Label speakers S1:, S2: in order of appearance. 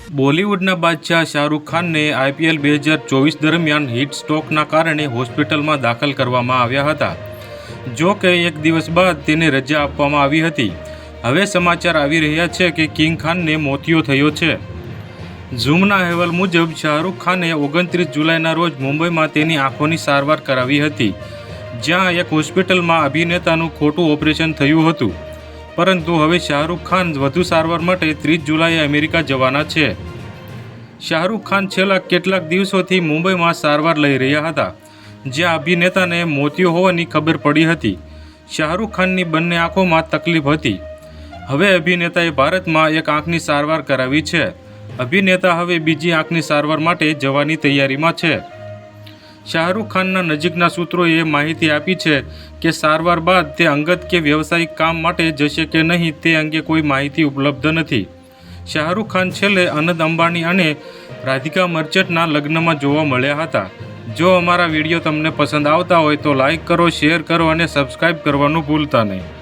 S1: બોલિવૂડના બાદશાહ શાહરૂખ ખાનને IPL 2024 દરમિયાન હીટ સ્ટ્રોકના કારણે હોસ્પિટલમાં દાખલ કરવામાં આવ્યા હતા. જો કે એક દિવસ બાદ તેને રજા આપવામાં આવી હતી. હવે સમાચાર આવી રહ્યા છે કે કિંગ ખાનને મોતિયો થયો છે. ઝૂમના અહેવાલ મુજબ શાહરૂખ ખાને 29 જુલાઈના રોજ મુંબઈમાં તેની આંખોની સારવાર કરાવી હતી, જ્યાં એક હોસ્પિટલમાં અભિનેતાનું ખોટું ઓપરેશન થયું હતું. પરંતુ હવે શાહરૂખ ખાન વધુ સારવાર માટે 30 જુલાઈએ અમેરિકા જવાના છે. શાહરૂખ ખાન છેલ્લા કેટલાક દિવસોથી મુંબઈમાં સારવાર લઈ રહ્યા હતા, જ્યાં અભિનેતાને મોતિયો હોવાની ખબર પડી હતી. શાહરૂખ ખાનની બંને આંખોમાં તકલીફ હતી. હવે અભિનેતાએ ભારતમાં એક આંખની સારવાર કરાવી છે. અભિનેતા હવે બીજી આંખની સારવાર માટે જવાની તૈયારીમાં છે. શાહરૂખ ખાનના નજીકના સૂત્રોએ માહિતી આપી છે કે સારવાર બાદ તે અંગત કે વ્યવસાયિક કામ માટે જશે કે નહીં તે અંગે કોઈ માહિતી ઉપલબ્ધ નથી. શાહરૂખ ખાન છેલ્લે અનંત અંબાણી અને રાધિકા મર્ચન્ટના લગ્નમાં જોવા મળ્યા હતા. જો અમારા વિડીયો તમને પસંદ આવતા હોય તો લાઈક કરો, શેર કરો અને સબસ્ક્રાઈબ કરવાનું ભૂલતા નહીં.